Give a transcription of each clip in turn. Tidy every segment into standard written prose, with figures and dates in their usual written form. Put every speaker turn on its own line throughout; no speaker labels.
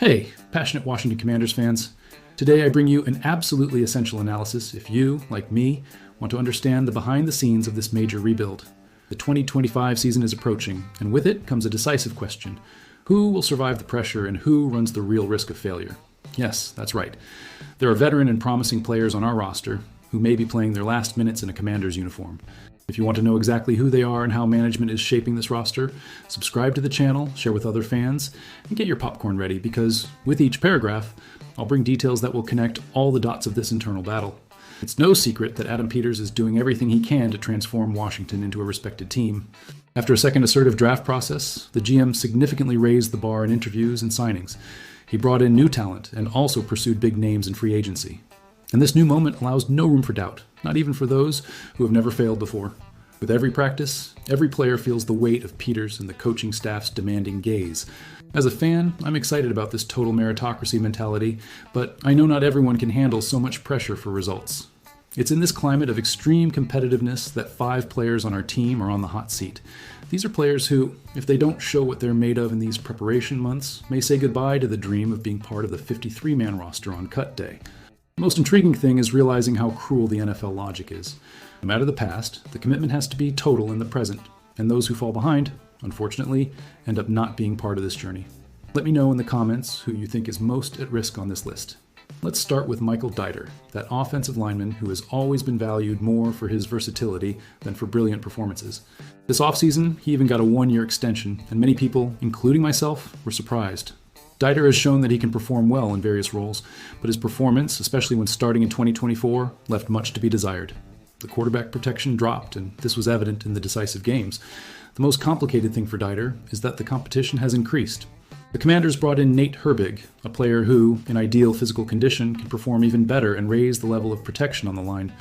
Hey, passionate Washington Commanders fans. Today I bring you an absolutely essential analysis if you, like me, want to understand the behind the scenes of this major rebuild. The 2025 season is approaching, and with it comes a decisive question. Who will survive the pressure and who runs the real risk of failure? Yes, that's right. There are veteran and promising players on our roster who may be playing their last minutes in a Commander's uniform. If you want to know exactly who they are and how management is shaping this roster, subscribe to the channel, share with other fans, and get your popcorn ready because with each paragraph, I'll bring details that will connect all the dots of this internal battle. It's no secret that Adam Peters is doing everything he can to transform Washington into a respected team. After a second assertive draft process, the GM significantly raised the bar in interviews and signings. He brought in new talent and also pursued big names in free agency. And this new moment allows no room for doubt, not even for those who have never failed before. With every practice, every player feels the weight of Peters and the coaching staff's demanding gaze. As a fan, I'm excited about this total meritocracy mentality, but I know not everyone can handle so much pressure for results. It's in this climate of extreme competitiveness that 5 players on our team are on the hot seat. These are players who, if they don't show what they're made of in these preparation months, may say goodbye to the dream of being part of the 53-man roster on cut day. The most intriguing thing is realizing how cruel the NFL logic is. No matter the past, the commitment has to be total in the present, and those who fall behind, unfortunately, end up not being part of this journey. Let me know in the comments who you think is most at risk on this list. Let's start with Michael Deiter, that offensive lineman who has always been valued more for his versatility than for brilliant performances. This offseason, he even got a 1-year extension, and many people, including myself, were surprised. Deiter has shown that he can perform well in various roles, but his performance, especially when starting in 2024, left much to be desired. The quarterback protection dropped, and this was evident in the decisive games. The most complicated thing for Deiter is that the competition has increased. The Commanders brought in Nate Herbig, a player who, in ideal physical condition, can perform even better and raise the level of protection on the line.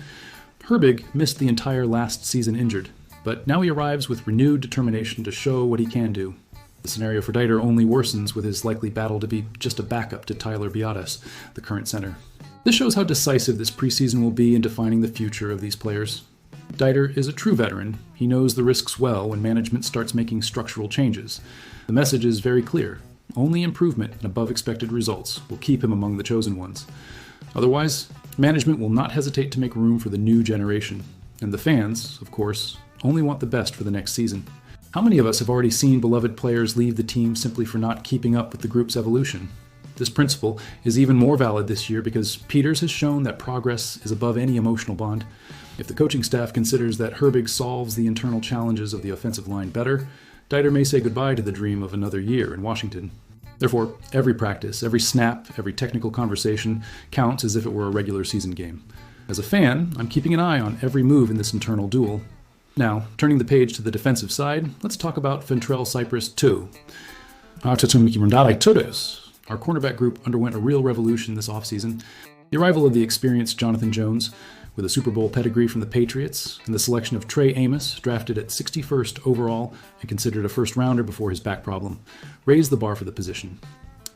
Herbig missed the entire last season injured, but now he arrives with renewed determination to show what he can do. The scenario for Deiter only worsens with his likely battle to be just a backup to Tyler Biadasz, the current center. This shows how decisive this preseason will be in defining the future of these players. Deiter is a true veteran. He knows the risks well when management starts making structural changes. The message is very clear. Only improvement and above expected results will keep him among the chosen ones. Otherwise, management will not hesitate to make room for the new generation. And the fans, of course, only want the best for the next season. How many of us have already seen beloved players leave the team simply for not keeping up with the group's evolution? This principle is even more valid this year because Peters has shown that progress is above any emotional bond. If the coaching staff considers that Herbig solves the internal challenges of the offensive line better, Deiter may say goodbye to the dream of another year in Washington. Therefore, every practice, every snap, every technical conversation counts as if it were a regular season game. As a fan, I'm keeping an eye on every move in this internal duel. Now, turning the page to the defensive side, let's talk about Fentrell Cypress II. Our cornerback group underwent a real revolution this offseason. The arrival of the experienced Jonathan Jones, with a Super Bowl pedigree from the Patriots, and the selection of Trey Amos, drafted at 61st overall and considered a first-rounder before his back problem, raised the bar for the position.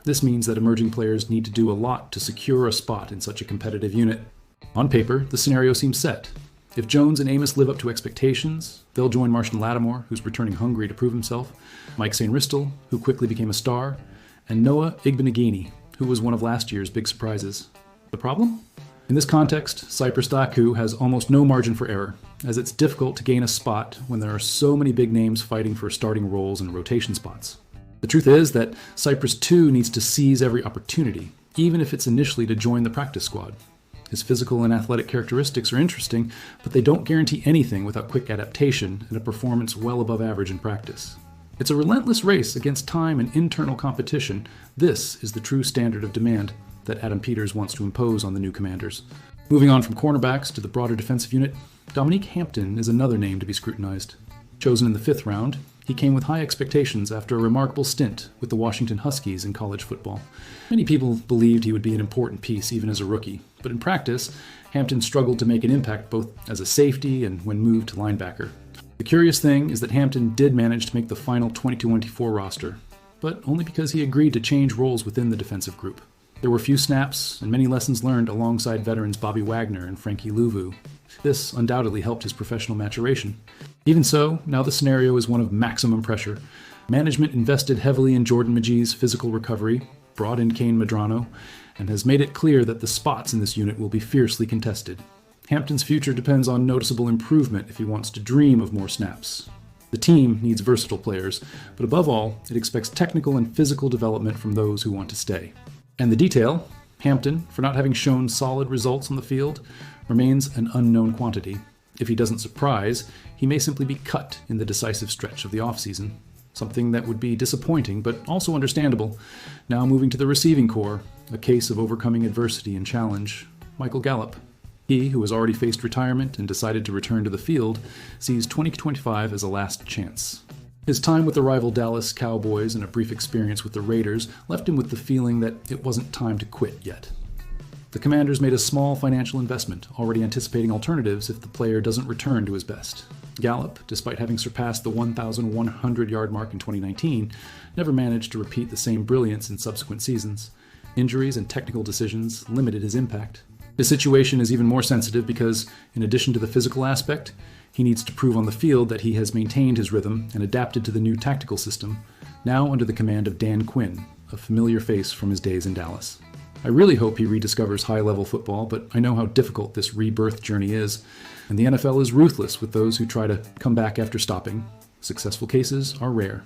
This means that emerging players need to do a lot to secure a spot in such a competitive unit. On paper, the scenario seems set. If Jones and Amos live up to expectations, they'll join Marshon Lattimore, who's returning hungry to prove himself, Mike St. Ristel, who quickly became a star, and Noah Igbenegini, who was one of last year's big surprises. The problem? In this context, Cypress Daku has almost no margin for error, as it's difficult to gain a spot when there are so many big names fighting for starting roles and rotation spots. The truth is that Cypress too needs to seize every opportunity, even if it's initially to join the practice squad. His physical and athletic characteristics are interesting, but they don't guarantee anything without quick adaptation and a performance well above average in practice. It's a relentless race against time and internal competition. This is the true standard of demand that Adam Peters wants to impose on the new Commanders. Moving on from cornerbacks to the broader defensive unit, Dominique Hampton is another name to be scrutinized. Chosen in the 5th round, he came with high expectations after a remarkable stint with the Washington Huskies in college football. Many people believed he would be an important piece even as a rookie, but in practice, Hampton struggled to make an impact both as a safety and when moved to linebacker. The curious thing is that Hampton did manage to make the final 2024 roster, but only because he agreed to change roles within the defensive group. There were few snaps and many lessons learned alongside veterans Bobby Wagner and Frankie Louvu. This undoubtedly helped his professional maturation. Even so, now the scenario is one of maximum pressure. Management invested heavily in Jordan Magee's physical recovery, brought in Kane Medrano, and has made it clear that the spots in this unit will be fiercely contested. Hampton's future depends on noticeable improvement if he wants to dream of more snaps. The team needs versatile players, but above all, it expects technical and physical development from those who want to stay. And the detail, Hampton, for not having shown solid results on the field, remains an unknown quantity. If he doesn't surprise, he may simply be cut in the decisive stretch of the offseason. Something that would be disappointing, but also understandable. Now moving to the receiving corps, a case of overcoming adversity and challenge. Michael Gallup. He, who has already faced retirement and decided to return to the field, sees 2025 as a last chance. His time with the rival Dallas Cowboys and a brief experience with the Raiders left him with the feeling that it wasn't time to quit yet. The Commanders made a small financial investment, already anticipating alternatives if the player doesn't return to his best. Gallup, despite having surpassed the 1,100-yard mark in 2019, never managed to repeat the same brilliance in subsequent seasons. Injuries and technical decisions limited his impact. His situation is even more sensitive because, in addition to the physical aspect, he needs to prove on the field that he has maintained his rhythm and adapted to the new tactical system, now under the command of Dan Quinn, a familiar face from his days in Dallas. I really hope he rediscovers high-level football, but I know how difficult this rebirth journey is, and the NFL is ruthless with those who try to come back after stopping. Successful cases are rare.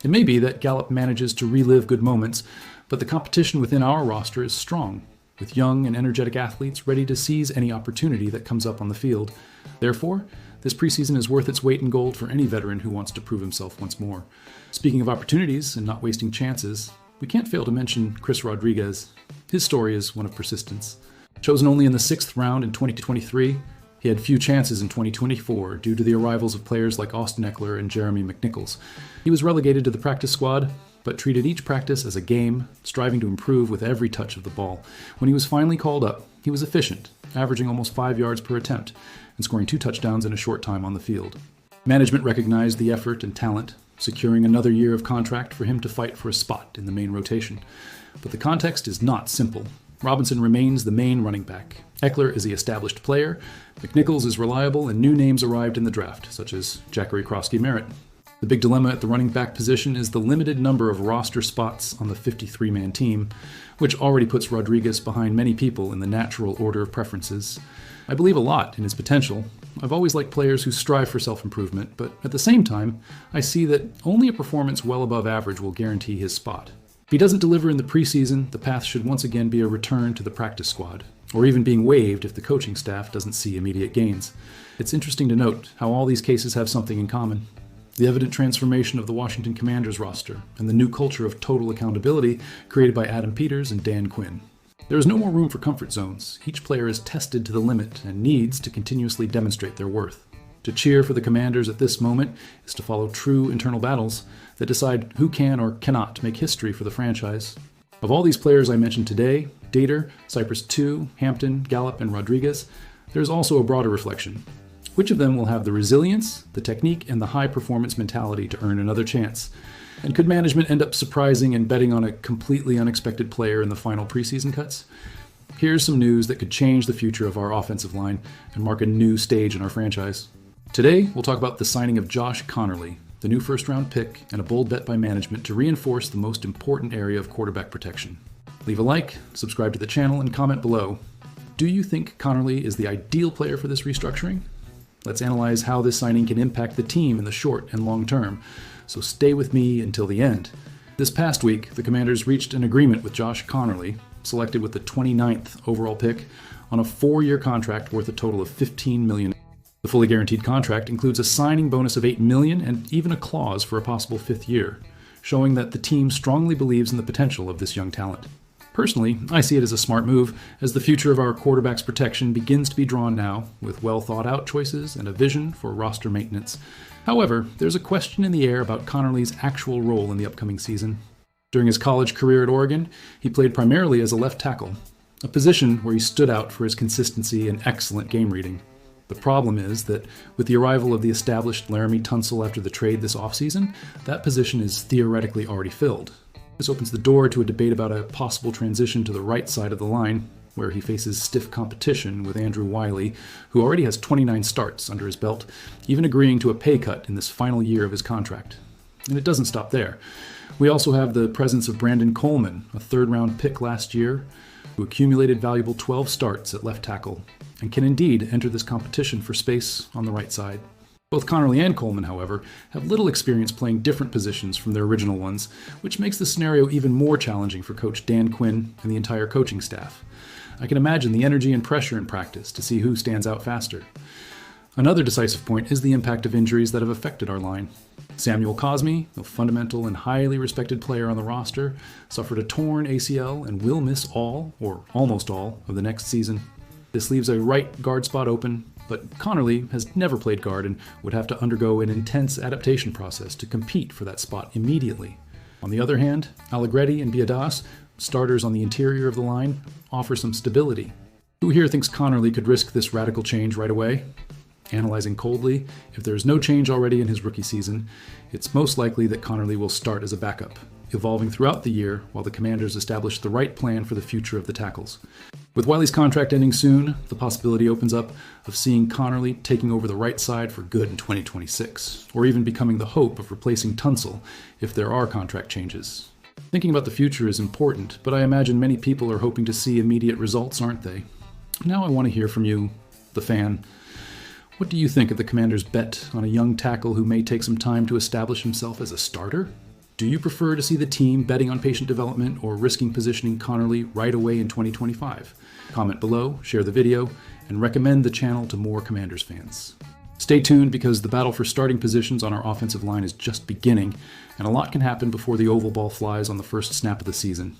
It may be that Gallup manages to relive good moments, but the competition within our roster is strong, with young and energetic athletes ready to seize any opportunity that comes up on the field. Therefore, this preseason is worth its weight in gold for any veteran who wants to prove himself once more. Speaking of opportunities and not wasting chances, we can't fail to mention Chris Rodriguez. His story is one of persistence. Chosen only in the 6th round in 2023, he had few chances in 2024 due to the arrivals of players like Austin Eckler and Jeremy McNichols. He was relegated to the practice squad, but treated each practice as a game, striving to improve with every touch of the ball. When he was finally called up, he was efficient, averaging almost 5 yards per attempt, and scoring 2 touchdowns in a short time on the field. Management recognized the effort and talent, securing another year of contract for him to fight for a spot in the main rotation. But the context is not simple. Robinson remains the main running back. Eckler is the established player, McNichols is reliable, and new names arrived in the draft, such as Jackery Krosky-Merritt. The big dilemma at the running back position is the limited number of roster spots on the 53-man team, which already puts Rodriguez behind many people in the natural order of preferences. I believe a lot in his potential. I've always liked players who strive for self-improvement, but at the same time, I see that only a performance well above average will guarantee his spot. If he doesn't deliver in the preseason, the path should once again be a return to the practice squad, or even being waived if the coaching staff doesn't see immediate gains. It's interesting to note how all these cases have something in common. The evident transformation of the Washington Commanders roster, and the new culture of total accountability created by Adam Peters and Dan Quinn. There is no more room for comfort zones. Each player is tested to the limit and needs to continuously demonstrate their worth. To cheer for the Commanders at this moment is to follow true internal battles that decide who can or cannot make history for the franchise. Of all these players I mentioned today, Dater, Cypress II, Hampton, Gallup, and Rodriguez, there is also a broader reflection. Which of them will have the resilience, the technique, and the high-performance mentality to earn another chance? And could management end up surprising and betting on a completely unexpected player in the final preseason cuts? Here's some news that could change the future of our offensive line and mark a new stage in our franchise. Today, we'll talk about the signing of Josh Conerly, the new first-round pick, and a bold bet by management to reinforce the most important area of quarterback protection. Leave a like, subscribe to the channel, and comment below. Do you think Conerly is the ideal player for this restructuring? Let's analyze how this signing can impact the team in the short and long term, so stay with me until the end. This past week, the Commanders reached an agreement with Josh Conerly, selected with the 29th overall pick, on a 4-year contract worth a total of $15 million. The fully guaranteed contract includes a signing bonus of $8 million and even a clause for a possible 5th year, showing that the team strongly believes in the potential of this young talent. Personally, I see it as a smart move, as the future of our quarterback's protection begins to be drawn now, with well-thought-out choices and a vision for roster maintenance. However, there's a question in the air about Conerly's actual role in the upcoming season. During his college career at Oregon, he played primarily as a left tackle, a position where he stood out for his consistency and excellent game reading. The problem is that with the arrival of the established Laramie Tunsil after the trade this offseason, that position is theoretically already filled. This opens the door to a debate about a possible transition to the right side of the line, where he faces stiff competition with Andrew Wiley, who already has 29 starts under his belt, even agreeing to a pay cut in this final year of his contract. And it doesn't stop there. We also have the presence of Brandon Coleman, a third-round pick last year, who accumulated valuable 12 starts at left tackle and can indeed enter this competition for space on the right side. Both Connerly and Coleman, however, have little experience playing different positions from their original ones, which makes the scenario even more challenging for Coach Dan Quinn and the entire coaching staff. I can imagine the energy and pressure in practice to see who stands out faster. Another decisive point is the impact of injuries that have affected our line. Samuel Cosme, a fundamental and highly respected player on the roster, suffered a torn ACL and will miss all, or almost all, of the next season. This leaves a right guard spot open, but Connerly has never played guard and would have to undergo an intense adaptation process to compete for that spot immediately. On the other hand, Allegretti and Biadas, starters on the interior of the line, offer some stability. Who here thinks Connerly could risk this radical change right away? Analyzing coldly, if there is no change already in his rookie season, it's most likely that Connerly will start as a backup, evolving throughout the year while the Commanders establish the right plan for the future of the tackles. With Wiley's contract ending soon, the possibility opens up of seeing Connerly taking over the right side for good in 2026, or even becoming the hope of replacing Tunsil if there are contract changes. Thinking about the future is important, but I imagine many people are hoping to see immediate results, aren't they? Now I want to hear from you, the fan. What do you think of the Commanders' bet on a young tackle who may take some time to establish himself as a starter? Do you prefer to see the team betting on patient development or risking positioning Connerly right away in 2025? Comment below, share the video, and recommend the channel to more Commanders fans. Stay tuned because the battle for starting positions on our offensive line is just beginning, and a lot can happen before the oval ball flies on the first snap of the season.